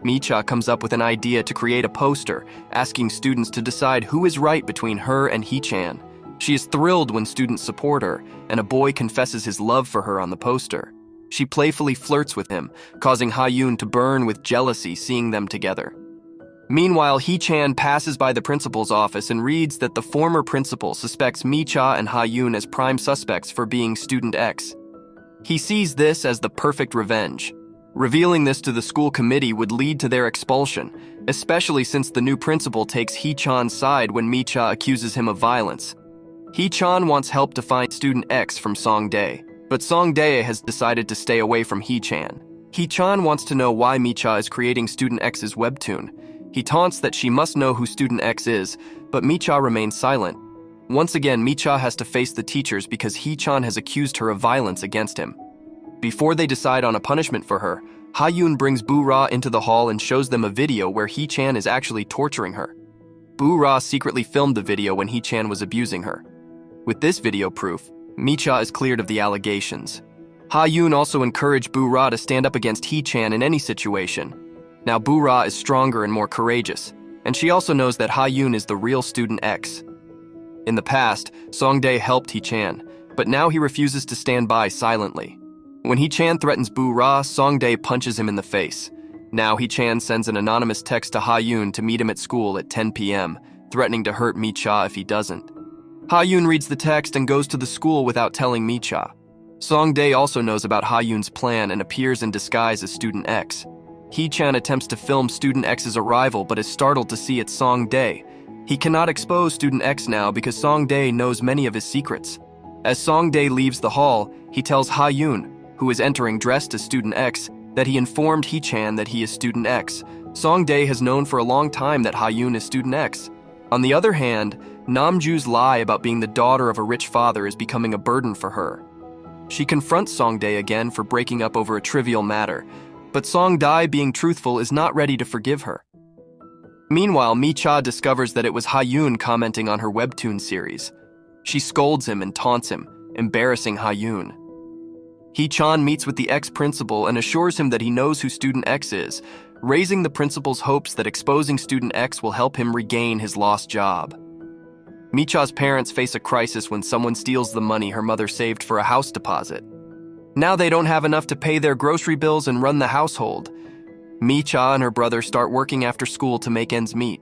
Mi-cha comes up with an idea to create a poster, asking students to decide who is right between her and Hee-chan. She is thrilled when students support her, and a boy confesses his love for her on the poster. She playfully flirts with him, causing Ha-yoon to burn with jealousy seeing them together. Meanwhile, Hee-chan passes by the principal's office and reads that the former principal suspects Mi-cha and Ha-yoon as prime suspects for being student X. He sees this as the perfect revenge. Revealing this to the school committee would lead to their expulsion, especially since the new principal takes Hee-chan's side when Mi-cha accuses him of violence. Hee-chan wants help to find student X from Songdae, but Songdae has decided to stay away from Hee-chan. Hee-chan wants to know why Mi-cha is creating student X's webtoon. He taunts that she must know who student X is, but Mi-cha remains silent. Once again, Mi-cha has to face the teachers because Hee-chan has accused her of violence against him. Before they decide on a punishment for her, Ha-yoon brings Bu-ra into the hall and shows them a video where Hee-chan is actually torturing her. Bu-ra secretly filmed the video when Hee-chan was abusing her. With this video proof, Mi-cha is cleared of the allegations. Ha-yoon also encouraged Bu-ra to stand up against Hee-chan in any situation. Now Bu-ra is stronger and more courageous, and she also knows that Ha-yoon is the real student X. In the past, Songdae helped Hee-chan, but now he refuses to stand by silently. When Hee-chan threatens Bu-ra, Songdae punches him in the face. Now Hee-chan sends an anonymous text to Ha-yoon to meet him at school at 10 p.m., threatening to hurt Mi-cha if he doesn't. Ha-yoon reads the text and goes to the school without telling Mi-cha. Songdae also knows about Ha-yoon's plan and appears in disguise as student X. Hee-chan attempts to film student X's arrival but is startled to see it's Songdae. He cannot expose student X now because Songdae knows many of his secrets. As Songdae leaves the hall, he tells Ha-yoon, who is entering dressed as Student X, that he informed Hee-chan that he is Student X. Songdae has known for a long time that Ha-yoon is Student X. On the other hand, Namju's lie about being the daughter of a rich father is becoming a burden for her. She confronts Songdae again for breaking up over a trivial matter, but Songdae, being truthful, is not ready to forgive her. Meanwhile, Mi-cha discovers that it was Ha-yoon commenting on her webtoon series. She scolds him and taunts him, embarrassing Ha-yoon. Hee-chan meets with the ex-principal and assures him that he knows who Student X is, raising the principal's hopes that exposing Student X will help him regain his lost job. Mi-cha's parents face a crisis when someone steals the money her mother saved for a house deposit. Now they don't have enough to pay their grocery bills and run the household. Mi-cha and her brother start working after school to make ends meet.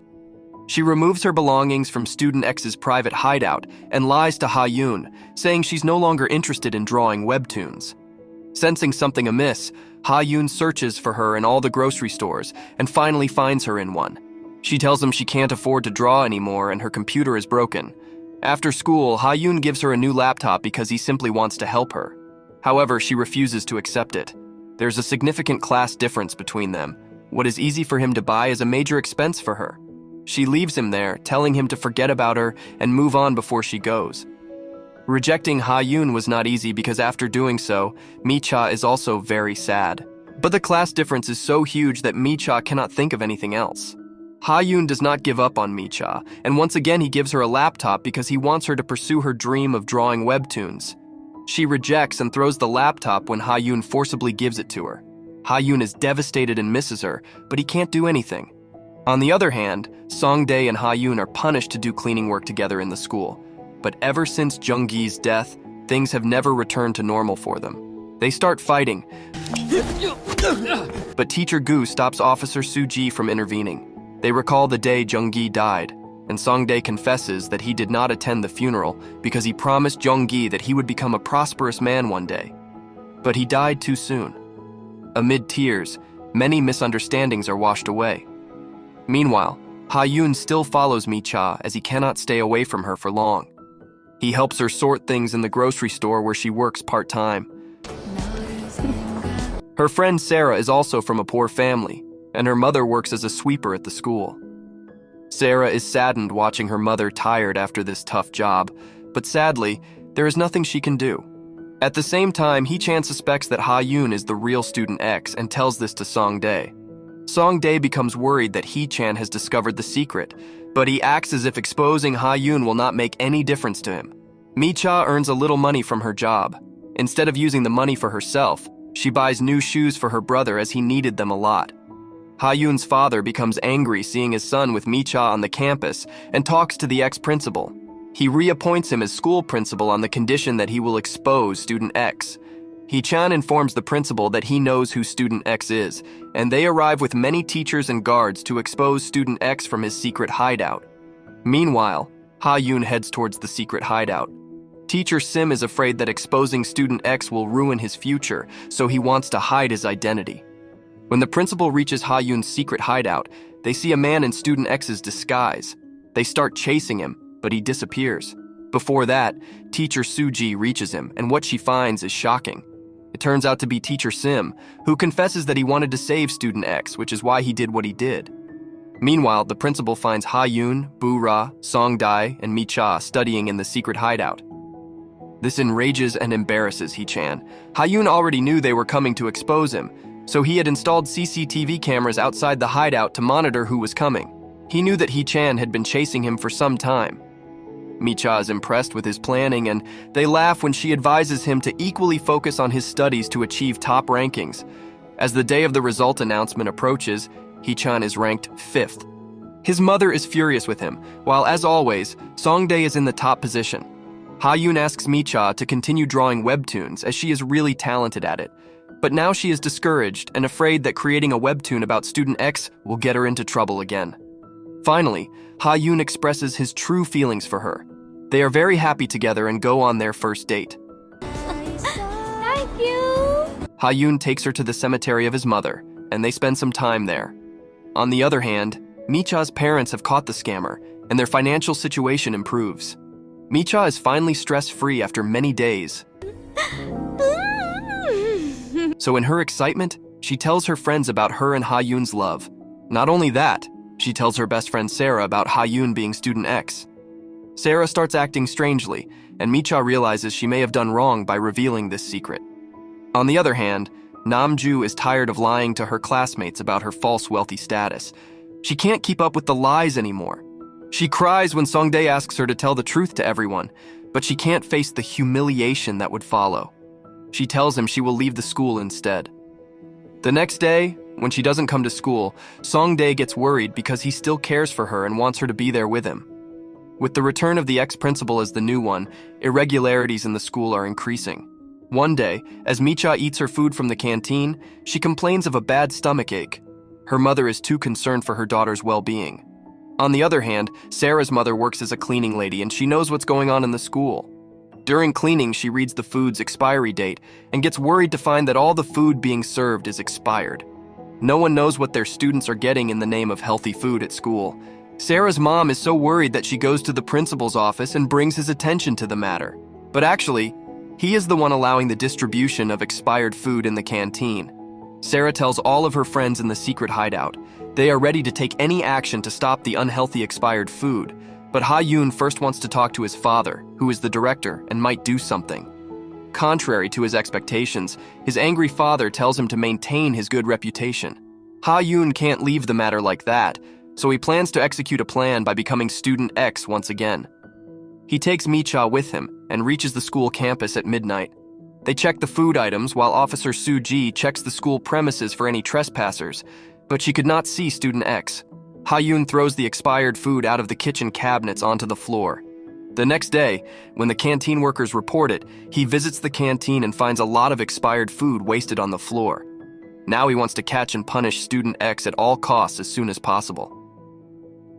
She removes her belongings from Student X's private hideout and lies to Ha-yoon, saying she's no longer interested in drawing webtoons. Sensing something amiss, Ha-yoon searches for her in all the grocery stores and finally finds her in one. She tells him she can't afford to draw anymore and her computer is broken. After school, Ha-yoon gives her a new laptop because he simply wants to help her. However, she refuses to accept it. There's a significant class difference between them. What is easy for him to buy is a major expense for her. She leaves him there, telling him to forget about her and move on before she goes. Rejecting Ha-yoon was not easy because after doing so, Mi-cha is also very sad. But the class difference is so huge that Mi-cha cannot think of anything else. Ha-yoon does not give up on Mi-cha, and once again he gives her a laptop because he wants her to pursue her dream of drawing webtoons. She rejects and throws the laptop when Ha-yoon forcibly gives it to her. Ha-yoon is devastated and misses her, but he can't do anything. On the other hand, Songdae and Ha-yoon are punished to do cleaning work together in the school. But ever since Jung-gi's death, things have never returned to normal for them. They start fighting, but Teacher Gu stops Officer Soo-ji from intervening. They recall the day Jung-gi died, and Songdae confesses that he did not attend the funeral because he promised Jung-gi that he would become a prosperous man one day. But he died too soon. Amid tears, many misunderstandings are washed away. Meanwhile, Ha-yoon still follows Mi-cha as he cannot stay away from her for long. He helps her sort things in the grocery store where she works part-time. Her friend Sarah is also from a poor family, and her mother works as a sweeper at the school. Sarah is saddened watching her mother tired after this tough job, but sadly, there is nothing she can do. At the same time, Hee-chan suspects that Ha-yoon is the real Student X and tells this to Songdae. Songdae becomes worried that Hee-chan has discovered the secret, but he acts as if exposing Ha-yoon will not make any difference to him. Mi-cha earns a little money from her job. Instead of using the money for herself, she buys new shoes for her brother as he needed them a lot. Ha-yoon's father becomes angry seeing his son with Mi-cha on the campus and talks to the ex-principal. He reappoints him as school principal on the condition that he will expose Student X. Hee-chan informs the principal that he knows who Student X is, and they arrive with many teachers and guards to expose Student X from his secret hideout. Meanwhile, Ha-yoon heads towards the secret hideout. Teacher Sim is afraid that exposing Student X will ruin his future, so he wants to hide his identity. When the principal reaches Ha-yoon's secret hideout, they see a man in Student X's disguise. They start chasing him, but he disappears. Before that, Teacher Soo-ji reaches him, and what she finds is shocking. It turns out to be Teacher Sim, who confesses that he wanted to save Student X, which is why he did what he did. Meanwhile, the principal finds Ha-yoon, Bu-ra, Songdae, and Mi-cha studying in the secret hideout. This enrages and embarrasses Hee-chan. Ha-yoon already knew they were coming to expose him, so he had installed CCTV cameras outside the hideout to monitor who was coming. He knew that Hee-chan had been chasing him for some time. Mi-cha is impressed with his planning, and they laugh when she advises him to equally focus on his studies to achieve top rankings. As the day of the result announcement approaches, Hee-chan is ranked 5th. His mother is furious with him, while as always, Songdae is in the top position. Ha-yoon asks Mi-cha to continue drawing webtoons as she is really talented at it, but now she is discouraged and afraid that creating a webtoon about Student X will get her into trouble again. Finally, Ha-yoon expresses his true feelings for her. They are very happy together and go on their first date. Thank you! Ha-yoon takes her to the cemetery of his mother, and they spend some time there. On the other hand, Mi-cha's parents have caught the scammer, and their financial situation improves. Micha is finally stress-free after many days. So in her excitement, she tells her friends about her and Ha-yoon's love. Not only that, she tells her best friend Sarah about Ha-yoon being student X. Sarah starts acting strangely, and Micha realizes she may have done wrong by revealing this secret. On the other hand, Namju is tired of lying to her classmates about her false wealthy status. She can't keep up with the lies anymore. She cries when Songdae asks her to tell the truth to everyone, but she can't face the humiliation that would follow. She tells him she will leave the school instead. The next day, when she doesn't come to school, Songdae gets worried because he still cares for her and wants her to be there with him. With the return of the ex-principal as the new one, irregularities in the school are increasing. One day, as Micha eats her food from the canteen, she complains of a bad stomachache. Her mother is too concerned for her daughter's well-being. On the other hand, Sarah's mother works as a cleaning lady and she knows what's going on in the school. During cleaning, she reads the food's expiry date and gets worried to find that all the food being served is expired. No one knows what their students are getting in the name of healthy food at school. Sarah's mom is so worried that she goes to the principal's office and brings his attention to the matter. But actually, he is the one allowing the distribution of expired food in the canteen. Sarah tells all of her friends in the secret hideout. They are ready to take any action to stop the unhealthy expired food. But Ha-yoon first wants to talk to his father, who is the director and might do something. Contrary to his expectations, his angry father tells him to maintain his good reputation. Ha-yoon can't leave the matter like that, so he plans to execute a plan by becoming student X once again. He takes Micha with him and reaches the school campus at midnight. They check the food items while Officer Soo-ji checks the school premises for any trespassers, but she could not see student X. Ha-yoon throws the expired food out of the kitchen cabinets onto the floor. The next day, when the canteen workers report it, he visits the canteen and finds a lot of expired food wasted on the floor. Now he wants to catch and punish student X at all costs as soon as possible.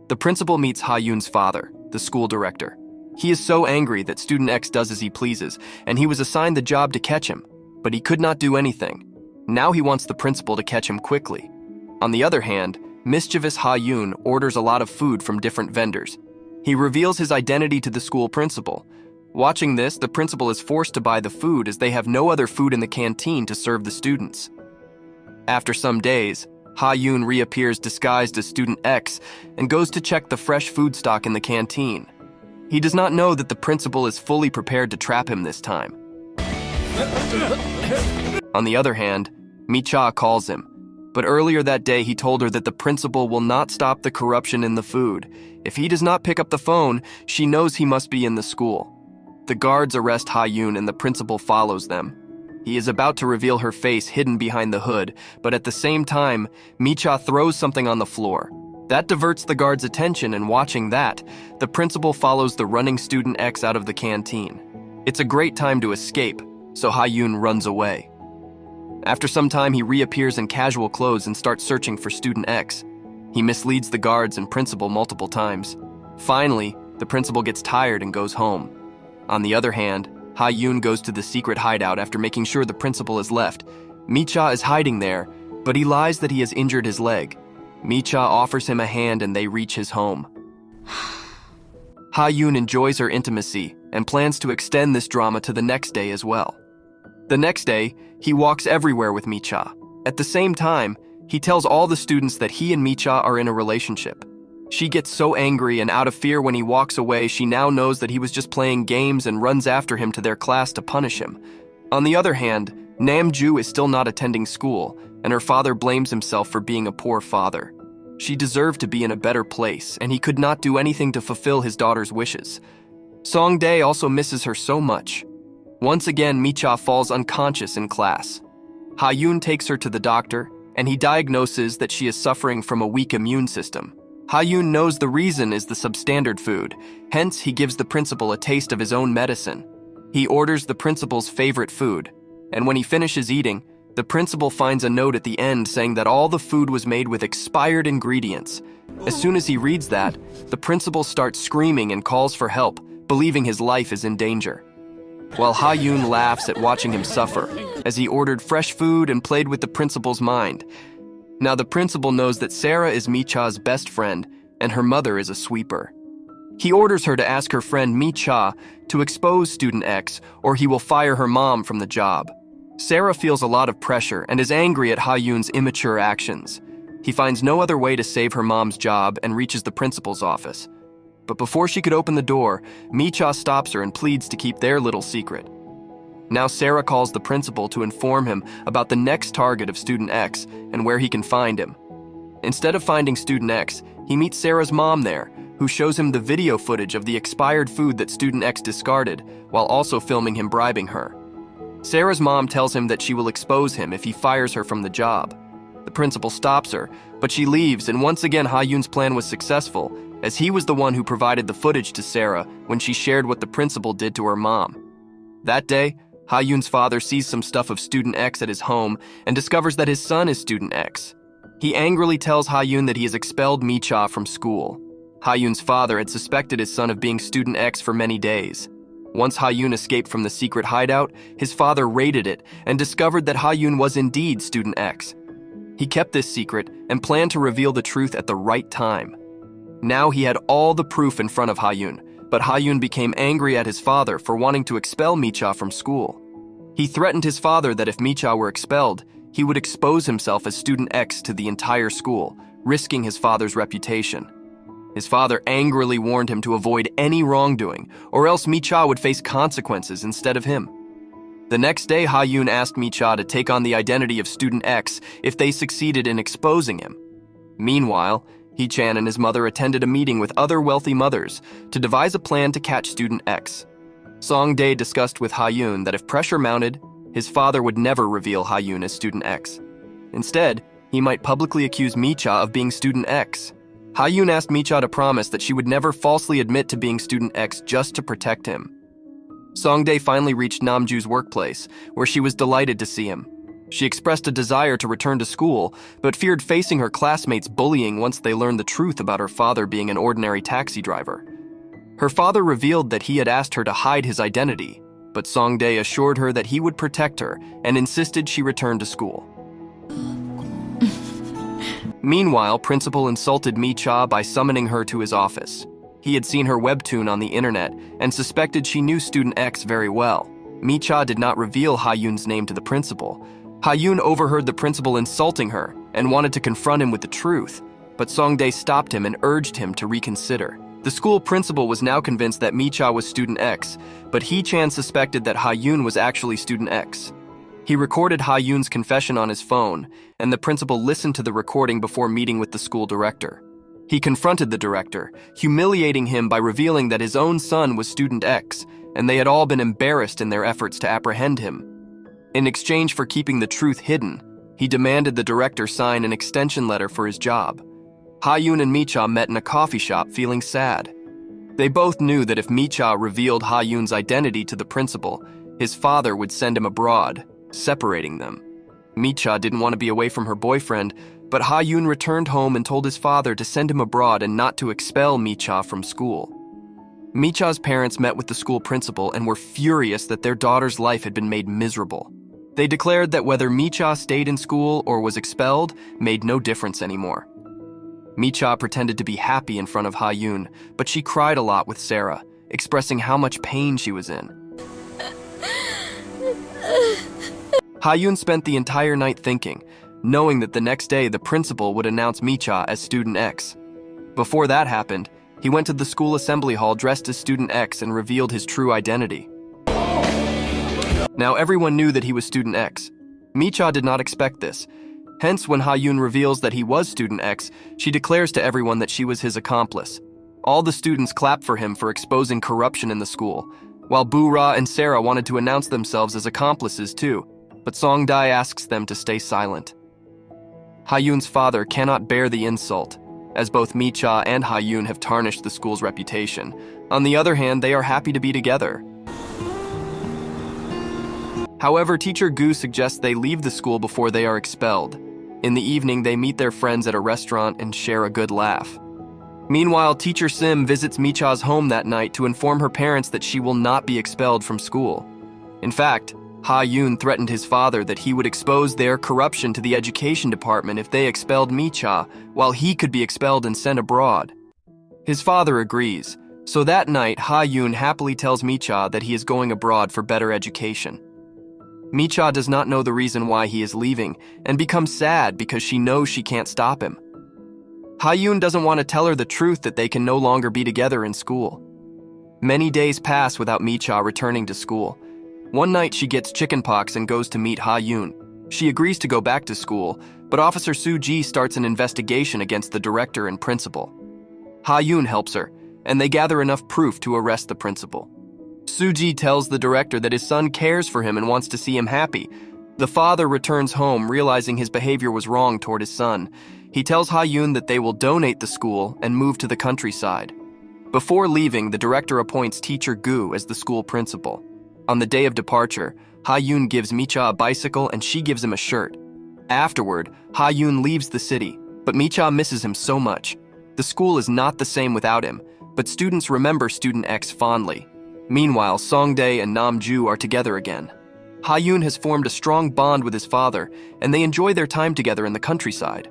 The principal meets Ha-yoon's father, the school director. He is so angry that student X does as he pleases, and he was assigned the job to catch him, but he could not do anything. Now he wants the principal to catch him quickly. On the other hand, mischievous Ha-yoon orders a lot of food from different vendors. He reveals his identity to the school principal. Watching this, the principal is forced to buy the food as they have no other food in the canteen to serve the students. After some days, Ha-yoon reappears disguised as student X and goes to check the fresh food stock in the canteen. He does not know that the principal is fully prepared to trap him this time. On the other hand, Micha calls him. But earlier that day, he told her that the principal will not stop the corruption in the food. If he does not pick up the phone, she knows he must be in the school. The guards arrest Ha-yoon and the principal follows them. He is about to reveal her face hidden behind the hood, but at the same time, Micha throws something on the floor. That diverts the guards' attention, and watching that, the principal follows the running student X out of the canteen. It's a great time to escape, so Ha-yoon runs away. After some time, he reappears in casual clothes and starts searching for student X. He misleads the guards and principal multiple times. Finally, the principal gets tired and goes home. On the other hand, Ha-yoon goes to the secret hideout after making sure the principal is left. Micha is hiding there, but he lies that he has injured his leg. Micha offers him a hand and they reach his home. Ha-yoon enjoys her intimacy and plans to extend this drama to the next day as well. The next day, he walks everywhere with Micha. At the same time, he tells all the students that he and Micha are in a relationship. She gets so angry and out of fear when he walks away, she now knows that he was just playing games and runs after him to their class to punish him. On the other hand, Namju is still not attending school, and her father blames himself for being a poor father. She deserved to be in a better place, and he could not do anything to fulfill his daughter's wishes. Songdae also misses her so much. Once again, Micha falls unconscious in class. Ha-yoon takes her to the doctor, and he diagnoses that she is suffering from a weak immune system. Ha-yoon knows the reason is the substandard food, hence he gives the principal a taste of his own medicine. He orders the principal's favorite food, and when he finishes eating, the principal finds a note at the end saying that all the food was made with expired ingredients. As soon as he reads that, the principal starts screaming and calls for help, believing his life is in danger. While Ha-yoon laughs at watching him suffer, as he ordered fresh food and played with the principal's mind. Now the principal knows that Sarah is Micha's best friend, and her mother is a sweeper. He orders her to ask her friend Mi-cha to expose student X or he will fire her mom from the job. Sarah feels a lot of pressure and is angry at Ha-yoon's immature actions. He finds no other way to save her mom's job and reaches the principal's office. But before she could open the door, Mi-cha stops her and pleads to keep their little secret. Now Sarah calls the principal to inform him about the next target of student X and where he can find him. Instead of finding student X, he meets Sarah's mom there, who shows him the video footage of the expired food that student X discarded, while also filming him bribing her. Sarah's mom tells him that she will expose him if he fires her from the job. The principal stops her, but she leaves, and once again Ha-yoon's plan was successful, as he was the one who provided the footage to Sarah when she shared what the principal did to her mom. That day, Ha-yoon's father sees some stuff of student X at his home and discovers that his son is student X. He angrily tells Ha-yoon that he has expelled Mi-cha from school. Ha-yoon's father had suspected his son of being student X for many days. Once Ha-yoon escaped from the secret hideout, his father raided it and discovered that Ha-yoon was indeed student X. He kept this secret and planned to reveal the truth at the right time. Now he had all the proof in front of Ha-yoon, but Ha-yoon became angry at his father for wanting to expel Mi-cha from school. He threatened his father that if Mi-cha were expelled, he would expose himself as student X to the entire school, risking his father's reputation. His father angrily warned him to avoid any wrongdoing, or else Mi-cha would face consequences instead of him. The next day, Ha-yoon asked Mi-cha to take on the identity of student X if they succeeded in exposing him. Meanwhile, Hee-chan and his mother attended a meeting with other wealthy mothers to devise a plan to catch student X. Song-dae discussed with Ha-yoon that if pressure mounted, his father would never reveal Ha-yoon as student X. Instead, he might publicly accuse Mi-cha of being student X. Ha-yoon asked Mi-cha to promise that she would never falsely admit to being student X just to protect him. Song-dae finally reached Namju's workplace, where she was delighted to see him. She expressed a desire to return to school, but feared facing her classmates' bullying once they learned the truth about her father being an ordinary taxi driver. Her father revealed that he had asked her to hide his identity, but Song-dae assured her that he would protect her and insisted she return to school. Meanwhile, Principal insulted Mi-cha by summoning her to his office. He had seen her webtoon on the internet and suspected she knew student X very well. Mi-cha did not reveal Ha-yoon's name to the principal. Ha-yoon overheard the principal insulting her and wanted to confront him with the truth, but Song-dae stopped him and urged him to reconsider. The school principal was now convinced that Mi-cha was student X, but Hee-chan suspected that Ha-yoon was actually student X. He recorded Ha-yoon's confession on his phone, and the principal listened to the recording before meeting with the school director. He confronted the director, humiliating him by revealing that his own son was student X, and they had all been embarrassed in their efforts to apprehend him. In exchange for keeping the truth hidden, he demanded the director sign an extension letter for his job. Ha-yoon and Mi-cha met in a coffee shop feeling sad. They both knew that if Mi-cha revealed Ha-yoon's identity to the principal, his father would send him abroad, separating them. Mi-cha didn't want to be away from her boyfriend, but Ha-yoon returned home and told his father to send him abroad and not to expel Mi-cha from school. Mi-cha's parents met with the school principal and were furious that their daughter's life had been made miserable. They declared that whether Mi-cha stayed in school or was expelled made no difference anymore. Mi-cha pretended to be happy in front of Ha-yoon, but she cried a lot with Sarah, expressing how much pain she was in. Ha-yoon spent the entire night thinking, knowing that the next day the principal would announce Mi-cha as student X. Before that happened, he went to the school assembly hall dressed as student X and revealed his true identity. Now everyone knew that he was student X. Mi-cha did not expect this. Hence, when Ha-yoon reveals that he was student X, she declares to everyone that she was his accomplice. All the students clapped for him for exposing corruption in the school, while Bu-ra and Sarah wanted to announce themselves as accomplices too, but Song-dae asks them to stay silent. Ha-yoon's father cannot bear the insult, as both Mi-cha and Ha-yoon have tarnished the school's reputation. On the other hand, they are happy to be together. However, Teacher Gu suggests they leave the school before they are expelled. In the evening, they meet their friends at a restaurant and share a good laugh. Meanwhile, Teacher Sim visits Mi-cha's home that night to inform her parents that she will not be expelled from school. In fact, Ha-yoon threatened his father that he would expose their corruption to the education department if they expelled Mi-cha, while he could be expelled and sent abroad. His father agrees, So that night, Ha-yoon happily tells Mi-cha that he is going abroad for better education. Mi-cha does not know the reason why he is leaving and becomes sad because she knows she can't stop him. Ha-yoon doesn't want to tell her the truth that they can no longer be together in school. Many days pass without Mi-cha returning to school. One night she gets chickenpox and goes to meet Ha-yoon. She agrees to go back to school, but Officer Soo-ji starts an investigation against the director and principal. Ha-yoon helps her, and they gather enough proof to arrest the principal. Soo-ji tells the director that his son cares for him and wants to see him happy. The father returns home, realizing his behavior was wrong toward his son. He tells Ha-yoon that they will donate the school and move to the countryside. Before leaving, the director appoints teacher Gu as the school principal. On the day of departure, Ha-yoon gives Mi-cha a bicycle and she gives him a shirt. Afterward, Ha-yoon leaves the city, but Mi-cha misses him so much. The school is not the same without him, but students remember Student X fondly. Meanwhile, Songdae and Namju are together again. Ha-yoon has formed a strong bond with his father, and they enjoy their time together in the countryside.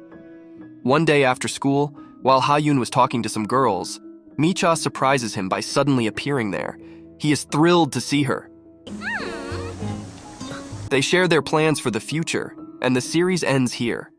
One day after school, while Ha-yoon was talking to some girls, Mi-cha surprises him by suddenly appearing there. He is thrilled to see her. They share their plans for the future, and the series ends here.